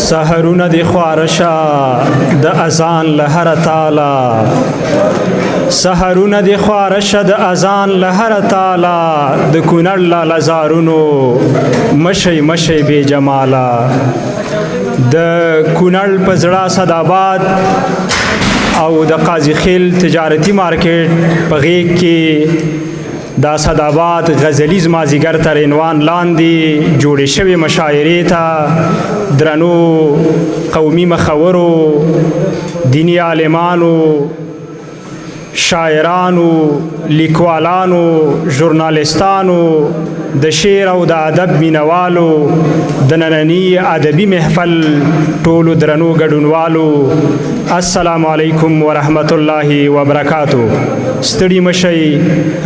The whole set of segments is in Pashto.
سحرونه دی خوارشا د اذان لهر تعالی سحرونه دی خوارشا د اذان لهر تعالی د کونړ لالزارونو مشي مشي بے جمالا د کونړ په زړه صداباد او د قاضی خیل تجارتی مارکیټ په غیږ کې دا صداباد غزلیز مازیګر تر عنوان لاندې جوړې شوې مشاعرې ته درنو قومي مخورو دینی عالمانو شاعرانو لیکوالانو ژورنالستانو د شعر او د ادب مینوالو د ننني ادبي محفل ټولو درنو ګډونوالو السلام علیکم ورحمت الله وبرکاتو. ستړي مشئ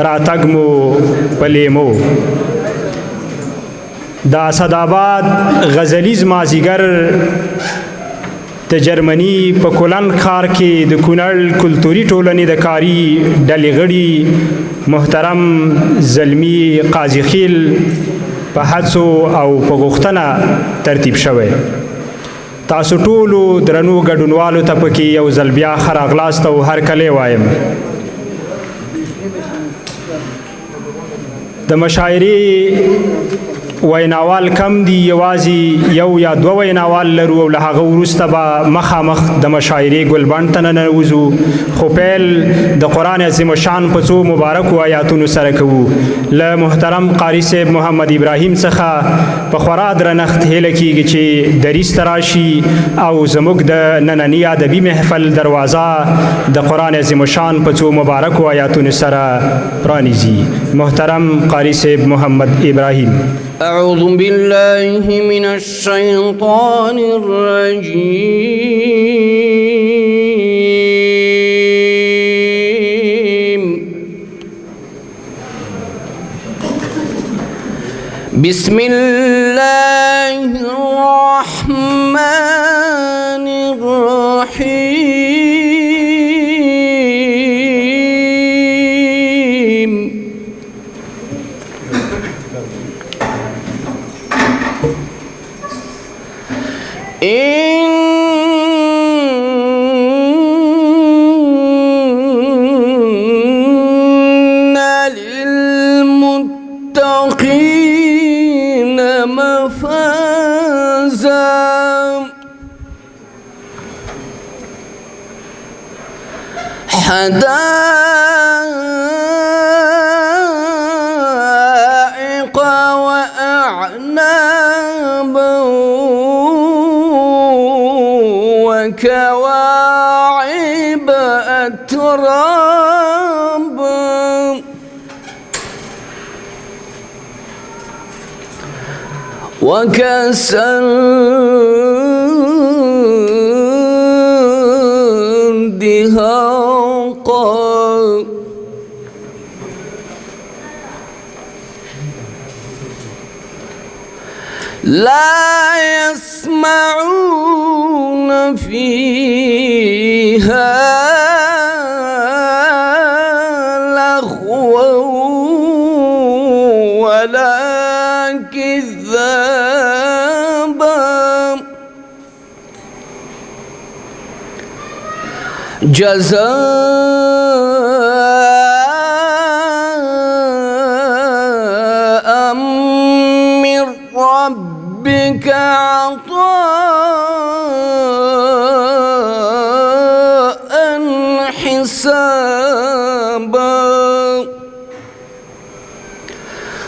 راتګ مو پلیمو. د اسداباد غزلیز مازیګر د جرمني په کولن ښار کې د کونړ کلتوري ټولنې د کاري ډلې غړي محترم زلمي قاضي خیل په هڅو او په غوښتنه ترتیب شوی. تاسو ټولو درنو ګډونوالو ته پکې یو ځل بیا ښه راغلاست او هرکلی وایم. د مشاعرې ویناوال کم دي، یوازې یو یا دوه ویناوال لرو او له هغه وروسته به مخامخ د مشاعرې ګلبڼ ته ننوځو، خو پیل د قرآن عظیم الشان په څو مبارکو آیاتونو سره کوو. له محترم قاري صاحب محمد ابراهیم څخه په خورا درنښت هیله کیږي چې دریځ ته راشي او زموږ د ننني ادبي محفل دروازه د قرآن عظیم الشان په څو مبارکو آیاتونو سره پرانیزي. محترم قاري صاحب محمد ابراهیم. أعوذ بالله من الشيطان الرجيم. بسم الله الرحمن الرحيم. إن للمتقين مفازا حدائق وأعنابا وكواعب أترابا وكأسا دهاقا لا يسمعون فيها لغوا ولا كذابا جزاء من ربك عطاء حسابا.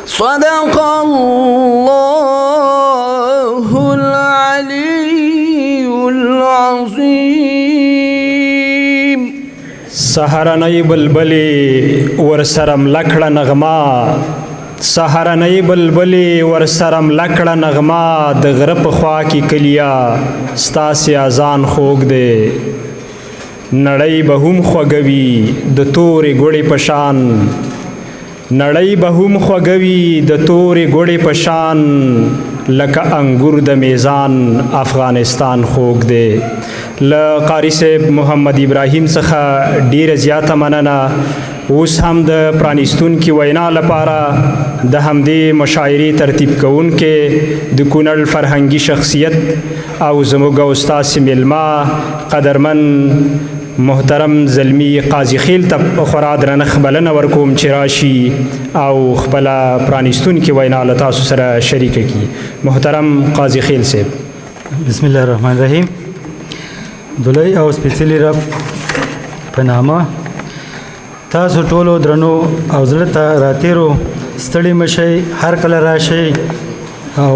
صدق الله العلي العظيم. سهرنۍ بلبلې ورسره مله کړه نغمه، سهرنۍ بلبلې ورسره مله کړه نغمه، د غره په خوا کې کلیا ستاسې اذان خوږ دی. نړۍ به هم خوږوي د تورې ګوړې په شان، نړۍ به هم خوږوي د تورې ګوړې په شان، لکه انګور د میزان افغانستان خوږ دی. له قاري صاحب محمد ابراهیم څخه ډیره زیاته مننه. اوس هم د پرانیستونکي وینا لپاره د همدې مشاعرې ترتیب کوونکې د کونړ فرهنګي شخصیت او زموږ او ستاسې میلمه قدرمن محترم زلمی قاضي خیل ته خورا درنښت بلنه ورکوم چې راشي او خپله پرانیستونکې وینا له تاسو سره شریکه کړي. محترم قاضي خیل صاحب. بسم الله الرحمن الرحیم. د لوی او سپېڅلي رب په نامه تاسو ټولو درنو او زړه ته راتېرو ستړي مه شئ، هر کله راشئ او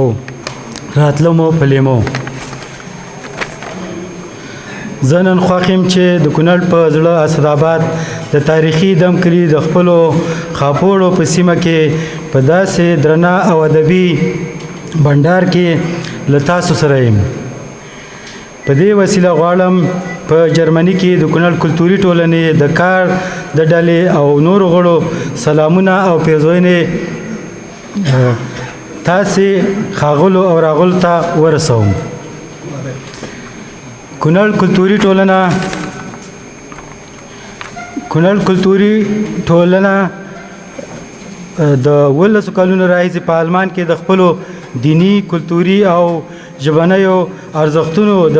راتلو مو پلیمو. زه نن خوښ یم چې د کونړ په زړه اسداباد د تاریخي دم کلي د خپلو خاپوړو په سیمه کې په داسې درنه او ادبي بنډار کې له تاسو سره یم. په دې وسیله غواړم په جرمني کې د کونړ کلتوري ټولنې د کار د ډلې او نورو غړو سلامونه او پیرزوینې تاسې ښاغلو او راغلو ته ورسوم. کونړ کلتوري ټولنه د 18 کلونو راهیسې په آلمان کې د خپلو دینی، کلتوري او ژبنیو ارزښتونو د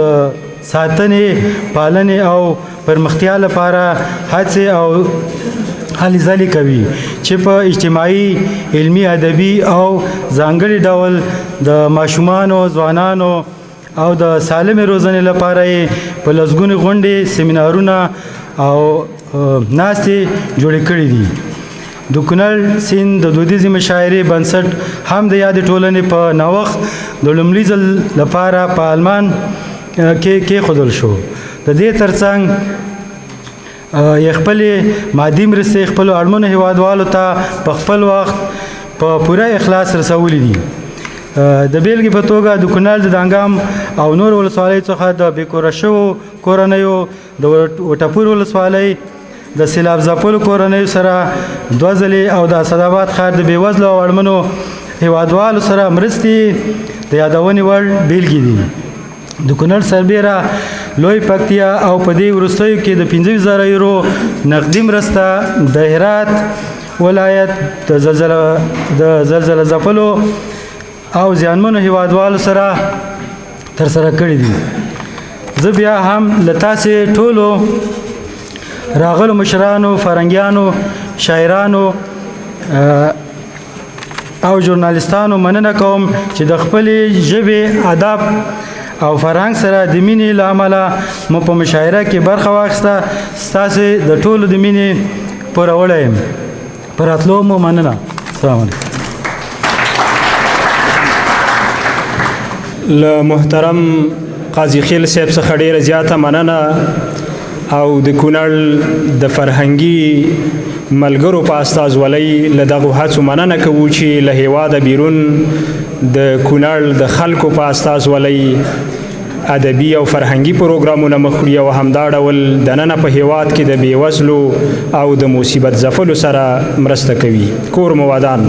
ساتنې، پالنې او پرمختیا لپاره هڅې او هلې ځلې کوي چې په اجتماعي، علمي، ادبي او ځانګړي ډول د ماشومانو، ځوانانو او د سالمې روزنې لپاره یې په لسګونو غونډې، سیمینارونه او ناستې جوړې کړې دي. د کونړ سیند د دودیزې مشاعرې بنسټ هم د یادې ټولنې په نوښت د لومړي ځل لپاره په آلمان کې کېښودل شو. د دې ترڅنګ یې خپلې مادي مرستې خپلو اړمنو هیوادوالو ته په خپل وخت په پوره اخلاص رسولي دي. د بیلګې په توګه د کونړ د دانګام او نور ولسوالیو څخه د بېکوره شوو کورنیو، د وټپور ولسوالۍ د سیلاب ځپلو کورنیو سره 2 ځلې او د اسداباد ښار د بېوزلو او اړمنو هیوادوالو سره مرستې د یادونې وړ بیلګې دي. د کونړ سربیره لوی پکتیا او په دې وروستیو کې د 15,000 یورو نقدي مرسته د هرات ولایت د زلزله ځپلو او زیانمنو هیوادوالو سره ترسره کړي دي. زه بیا هم له تاسې ټولو راغلو مشرانو، فرهنګیانو، شاعرانو او ژورنالیستانو مننه کوم چې د خپلې ژبې، ادب او فرهنګ سره د مینې له امله مو په مشاعره کې برخه واخیسته. ستاسې د ټولو د مینې پوروړی یم. په راتلو مو مننه. السلام علیکم. له محترم قاضي خیل صاحب څخه ډیره زیاته مننه او د کونړ د فرهنګي ملګرو په استازولۍ له دغو هڅو مننه کوو چې له هیواده بیرون د کونړ د خلکو په استازولۍ ادبي او فرهنګي پروګرامونه مخ وړي او همدا ډول دننه په هیواد کې د بېوزلو او د مصیبت ځپلو سره مرسته کوي. کور مو ودان.